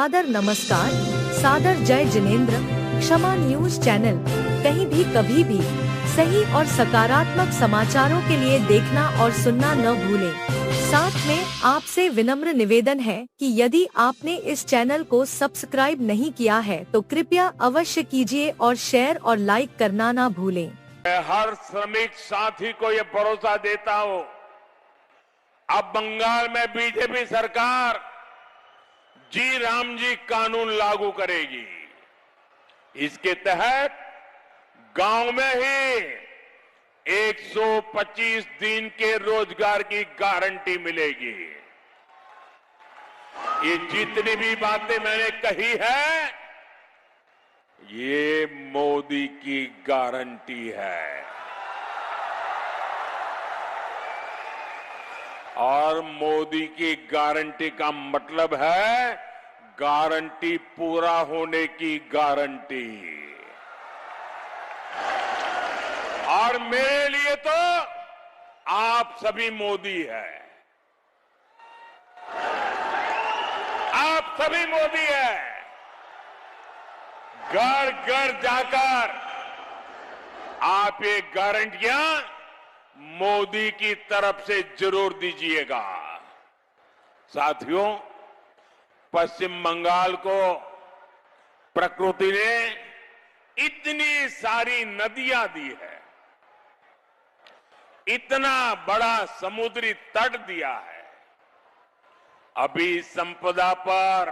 सादर नमस्कार, सादर जय जिनेंद्र। क्षमा न्यूज चैनल कहीं भी कभी भी सही और सकारात्मक समाचारों के लिए देखना और सुनना न भूलें। साथ में आपसे विनम्र निवेदन है कि यदि आपने इस चैनल को सब्सक्राइब नहीं किया है तो कृपया अवश्य कीजिए और शेयर और लाइक करना ना भूलें। मैं हर श्रमिक साथी को ये भरोसा देता हूं, अब बंगाल में बीजेपी सरकार जी राम जी कानून लागू करेगी। इसके तहत गांव में ही 125 दिन के रोजगार की गारंटी मिलेगी। ये जितनी भी बातें मैंने कही है, ये मोदी की गारंटी है और मोदी की गारंटी का मतलब है गारंटी पूरा होने की गारंटी। और मेरे लिए तो आप सभी मोदी है, आप सभी मोदी है। घर घर जाकर आप ये गारंटियां मोदी की तरफ से जरूर दीजिएगा। साथियों, पश्चिम बंगाल को प्रकृति ने इतनी सारी नदियां दी है, इतना बड़ा समुद्री तट दिया है। अभी संपदा पर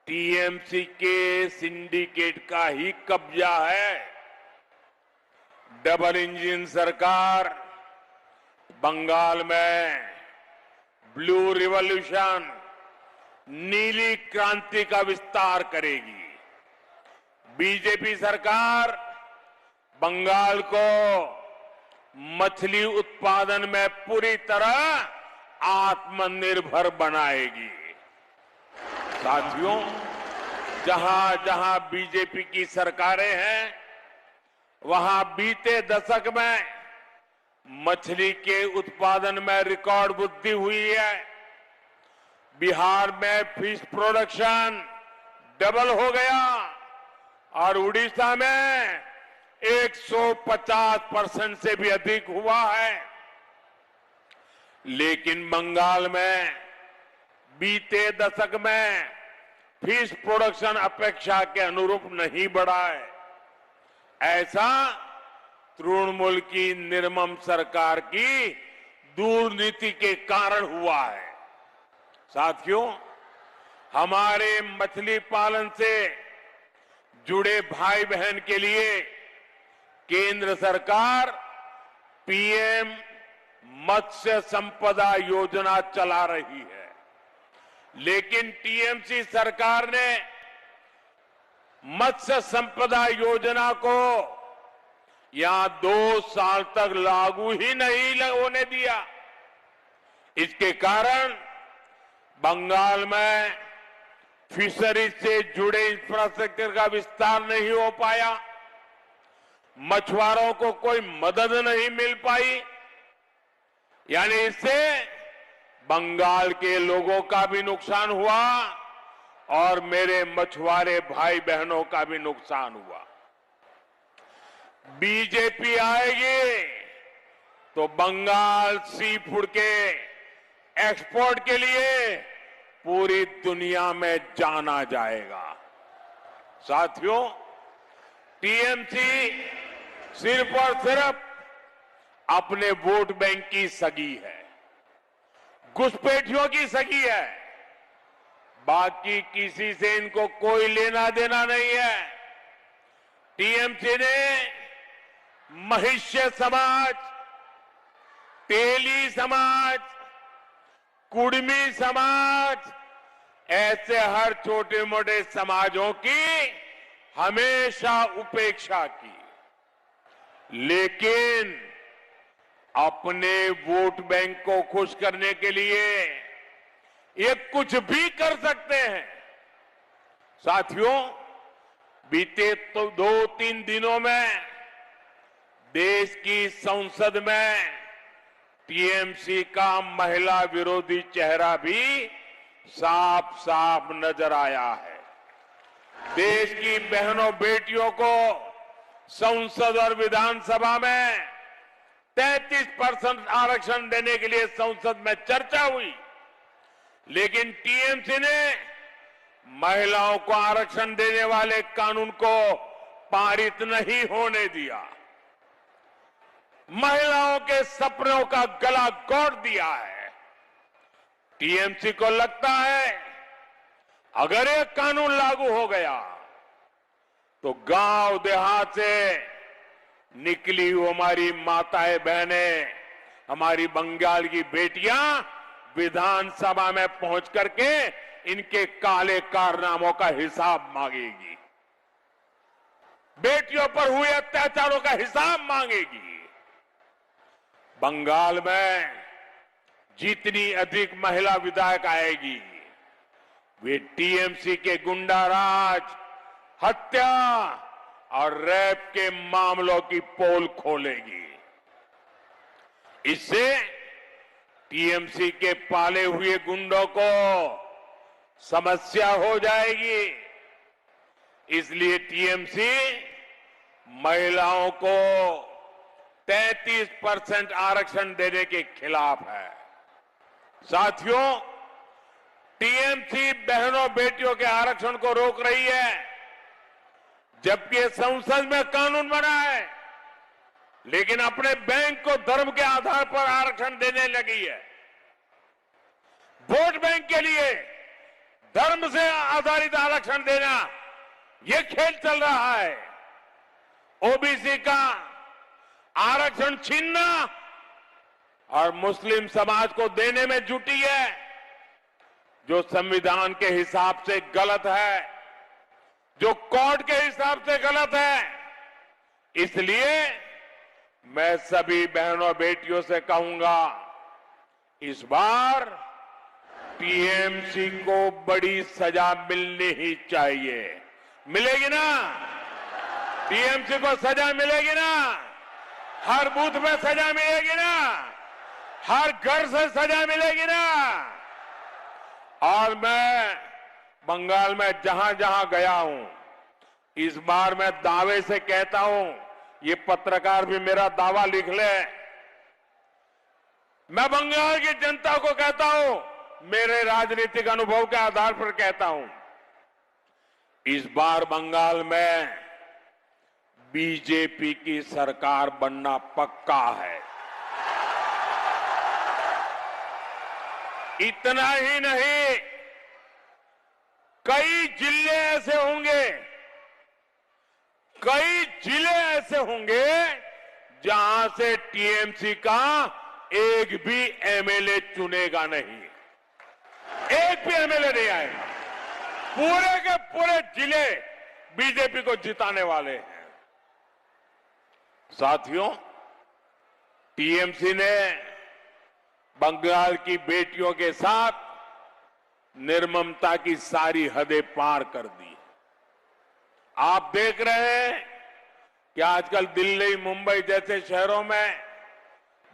टीएमसी के सिंडिकेट का ही कब्जा है। डबल इंजन सरकार बंगाल में ब्लू रिवॉल्यूशन, नीली क्रांति का विस्तार करेगी। बीजेपी सरकार बंगाल को मछली उत्पादन में पूरी तरह आत्मनिर्भर बनाएगी। साथियों, जहां जहां बीजेपी की सरकारें हैं, वहां बीते दशक में मछली के उत्पादन में रिकॉर्ड वृद्धि हुई है। बिहार में फिश प्रोडक्शन डबल हो गया और उड़ीसा में 150% से भी अधिक हुआ है। लेकिन बंगाल में बीते दशक में फिश प्रोडक्शन अपेक्षा के अनुरूप नहीं बढ़ा है। ऐसा तृणमूल की निर्मम सरकार की दूरनीति के कारण हुआ है। साथियों, हमारे मछली पालन से जुड़े भाई बहन के लिए केंद्र सरकार पीएम मत्स्य संपदा योजना चला रही है। लेकिन टीएमसी सरकार ने मत्स्य संपदा योजना को यहां 2 साल तक लागू ही नहीं होने दिया। इसके कारण बंगाल में फिशरीज से जुड़े इंफ्रास्ट्रक्चर का विस्तार नहीं हो पाया, मछुआरों को कोई मदद नहीं मिल पाई। यानी इससे बंगाल के लोगों का भी नुकसान हुआ और मेरे मछुआरे भाई बहनों का भी नुकसान हुआ। बीजेपी आएगी तो बंगाल सी फूड के एक्सपोर्ट के लिए पूरी दुनिया में जाना जाएगा। साथियों, टीएमसी सिर्फ और सिर्फ अपने वोट बैंक की सगी है, घुसपैठियों की सगी है। बाकी किसी से इनको कोई लेना देना नहीं है। टीएमसी ने महिष्य समाज, तेली समाज, कुड़मी समाज, ऐसे हर छोटे मोटे समाजों की हमेशा उपेक्षा की। लेकिन अपने वोट बैंक को खुश करने के लिए ये कुछ भी कर सकते हैं। साथियों, बीते तो 2-3 दिनों में देश की संसद में टीएमसी का महिला विरोधी चेहरा भी साफ साफ नजर आया है। देश की बहनों बेटियों को संसद और विधानसभा में 33% आरक्षण देने के लिए संसद में चर्चा हुई, लेकिन टीएमसी ने महिलाओं को आरक्षण देने वाले कानून को पारित नहीं होने दिया। महिलाओं के सपनों का गला घोट दिया है। टीएमसी को लगता है अगर ये कानून लागू हो गया तो गांव देहात से निकली हुई हमारी माताएं बहनें, हमारी बंगाल की बेटियां विधानसभा में पहुंच करके इनके काले कारनामों का हिसाब मांगेगी, बेटियों पर हुए अत्याचारों का हिसाब मांगेगी। बंगाल में जितनी अधिक महिला विधायक आएगी वे टीएमसी के गुंडाराज, हत्या और रेप के मामलों की पोल खोलेगी। इससे टीएमसी के पाले हुए गुंडों को समस्या हो जाएगी। इसलिए टीएमसी महिलाओं को 33% आरक्षण देने के खिलाफ है। साथियों, टीएमसी बहनों बेटियों के आरक्षण को रोक रही है, जबकि संसद में कानून बना है, लेकिन अपने बैंक को धर्म के आधार पर आरक्षण देने लगी है। वोट बैंक के लिए धर्म से आधारित आरक्षण देना, यह खेल चल रहा है। ओबीसी का आरक्षण छीनना और मुस्लिम समाज को देने में जुटी है, जो संविधान के हिसाब से गलत है, जो कोर्ट के हिसाब से गलत है। इसलिए मैं सभी बहनों बेटियों से कहूंगा, इस बार टीएमसी को बड़ी सजा मिलनी ही चाहिए। मिलेगी ना? टीएमसी को सजा मिलेगी ना? हर बूथ में सजा मिलेगी ना? हर घर से सजा मिलेगी ना? और मैं बंगाल में जहां जहां गया हूं, इस बार मैं दावे से कहता हूं, ये पत्रकार भी मेरा दावा लिख ले, मैं बंगाल की जनता को कहता हूं, मेरे राजनीतिक अनुभव के आधार पर कहता हूं, इस बार बंगाल में बीजेपी की सरकार बनना पक्का है। इतना ही नहीं, कई जिले ऐसे होंगे, कई जिले ऐसे होंगे जहां से टीएमसी का एक भी एमएलए चुनेगा नहीं, एक भी एमएलए नहीं आएगा। पूरे के पूरे जिले बीजेपी को जिताने वाले हैं। साथियों, टीएमसी ने बंगाल की बेटियों के साथ निर्ममता की सारी हदें पार कर दी। आप देख रहे हैं कि आजकल दिल्ली, मुंबई जैसे शहरों में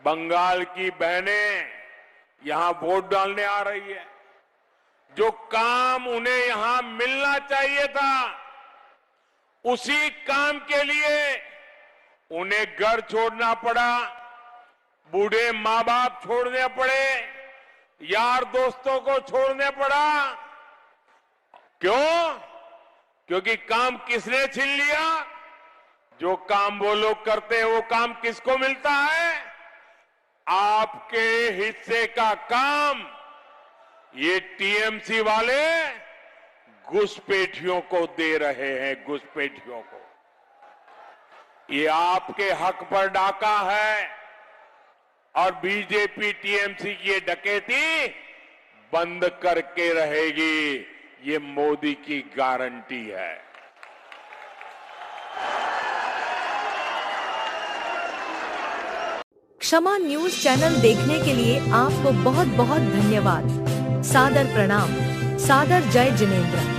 बंगाल की बहनें यहां वोट डालने आ रही है। जो काम उन्हें यहां मिलना चाहिए था, उसी काम के लिए उन्हें घर छोड़ना पड़ा, बूढ़े माँ बाप छोड़ने पड़े, यार दोस्तों को छोड़ने पड़ा। क्यों? क्योंकि काम किसने छीन लिया? जो काम वो लोग करते हैं, वो काम किसको मिलता है? आपके हिस्से का काम ये टीएमसी वाले घुसपैठियों को दे रहे हैं, घुसपैठियों को। ये आपके हक पर डाका है और बीजेपी टीएमसी की ये डकैती बंद करके रहेगी, ये मोदी की गारंटी है। क्षमा न्यूज चैनल देखने के लिए आपको बहुत बहुत धन्यवाद। सादर प्रणाम। सादर जय जिनेंद्र।